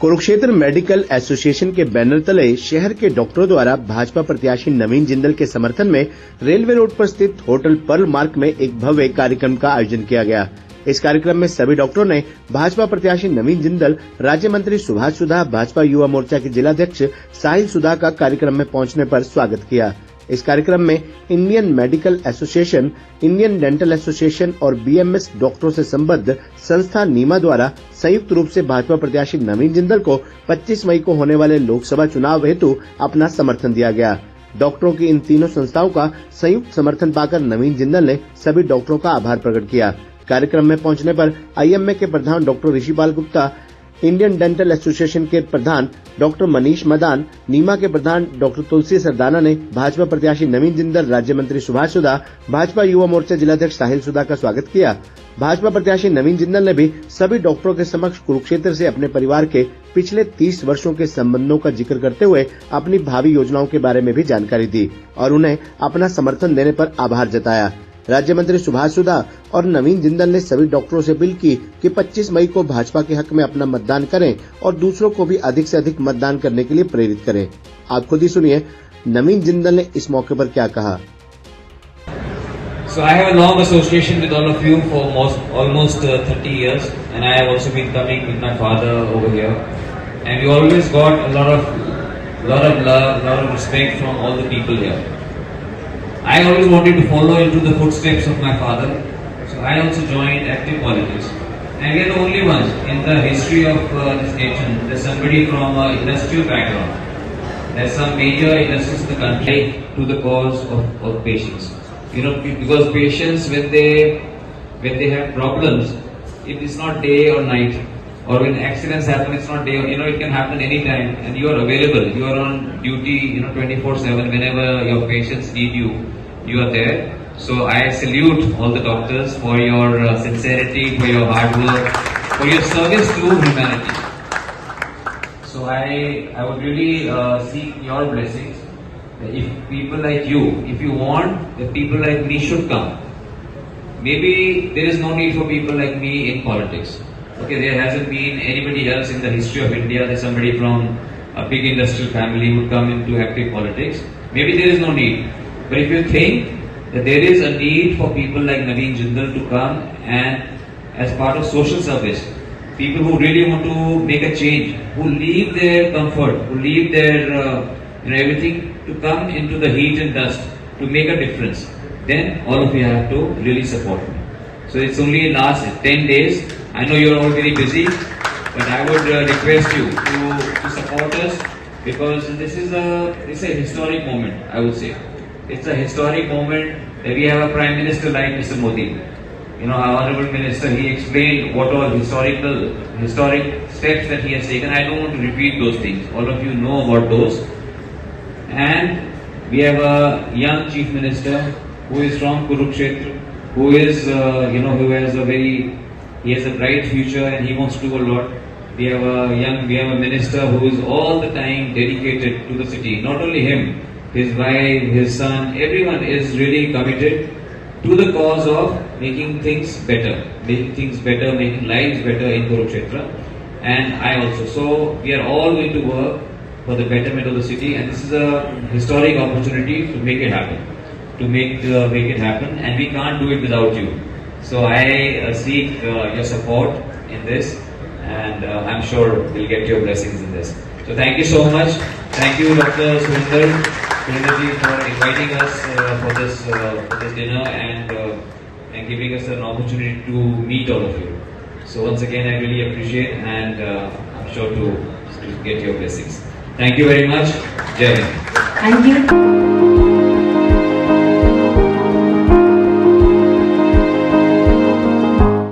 Kurukshetra medical association के banner तले शहर के डॉक्टरों द्वारा भाजपा प्रत्याशी नवीन जिंदल के समर्थन में रेलवे रोड पर स्थित होटल पर्ल मार्क में एक भव्य कार्यक्रम का आयोजन किया गया। इस कार्यक्रम में सभी डॉक्टरों ने भाजपा प्रत्याशी नवीन जिंदल, राज्य मंत्री सुभाष सुधा, भाजपा युवा मोर्चा के जिलाध्यक्ष साहिल सुधा का कार्यक्रम में पहुंचने पर स्वागत किया। इस कार्यक्रम में Indian medical association, Indian dental association और बीएमएस डॉक्टरों से संबद्ध संस्था नीमा द्वारा संयुक्त रूप से भाजपा प्रत्याशी नवीन जिंदल को 25 मई को होने वाले लोकसभा चुनाव हेतु अपना समर्थन दिया गया। डॉक्टरों की इन तीनों संस्थाओं का संयुक्त समर्थन पाकर नवीन जिंदल ने सभी डॉक्टरों का आभार प्रकट किया। कार्यक्रम में पहुंचने पर आईएमए के प्रधान doctor Rishipal Gupta, Indian dental association के प्रधान डॉक्टर मनीष मदान, नीमा के प्रधान डॉक्टर तुलसी सरदाना ने भाजपा प्रत्याशी नवीन जिंदल, राज्य मंत्री सुभाष सुधा, भाजपा युवा मोर्चा जिलाध्यक्ष साहिल सुधा का स्वागत किया। भाजपा प्रत्याशी नवीन जिंदल ने भी सभी डॉक्टरों के समक्ष कुरुक्षेत्र से अपने परिवार के पिछले 30 वर्षों के संबंधों का जिक्र करते हुए अपनी भावी योजनाओं के बारे में भी जानकारी दी और उन्हें अपना समर्थन देने पर आभार जताया। राज्य मंत्री सुभाष सुधा और नवीन जिंदल ने सभी डॉक्टरों से अपील की कि 25 मई को भाजपा के हक में अपना मतदान करें और दूसरों को भी अधिक से अधिक मतदान करने के लिए प्रेरित करें। आप खुद ही सुनिए नवीन जिंदल ने इस मौके पर क्या कहा। So I have a long association with all of you for almost 30 years, and I have also been coming with my father over here, and we always got a lot of love, lot of respect from all the people here. I always wanted to follow into the footsteps of my father, so I also joined active politics. And we are the only ones in the history of this nation. There's somebody from an industrial background. There's some major industries in the country to the cause of patients. You know, because patients when they have problems, it is not day or night. Or when accidents happen, it's not day. It can happen anytime, and you are available. You are on duty, 24/7. Whenever your patients need you, you are there. So I salute all the doctors for your sincerity, for your hard work, for your service to humanity. So I would really seek your blessings. If people like you, if you want that people like me should come, maybe there is no need for people like me in politics. Okay, there hasn't been anybody else in the history of India that somebody from a big industrial family would come into active politics. Maybe there is no need. But if you think that there is a need for people like Naveen Jindal to come and as part of social service, people who really want to make a change, who leave their comfort, who leave their everything to come into the heat and dust to make a difference, then all of you have to really support me. So it's only last 10 days. I know you're all very busy, but I would request you to support us because this is it's a historic moment, I would say. It's a historic moment that we have a Prime Minister like Mr. Modi. Our Honorable Minister, he explained what all historic steps that he has taken. I don't want to repeat those things. All of you know about those. And we have a young Chief Minister who is from Kurukshetra, who is, he has a bright future and he wants to do a lot. We have a minister who is all the time dedicated to the city. Not only him, his wife, his son, everyone is really committed to the cause of making things better, making lives better in Kurukshetra. And I also. So we are all going to work for the betterment of the city, and this is a historic opportunity to make it happen. And we can't do it without you. So I seek your support in this, and I'm sure we'll get your blessings in this. So thank you so much. Thank you, Dr. Surinder ji, for inviting us for this dinner and giving us an opportunity to meet all of you. So once again, I really appreciate, and I'm sure to get your blessings. Thank you very much. Jai Hind. Thank you.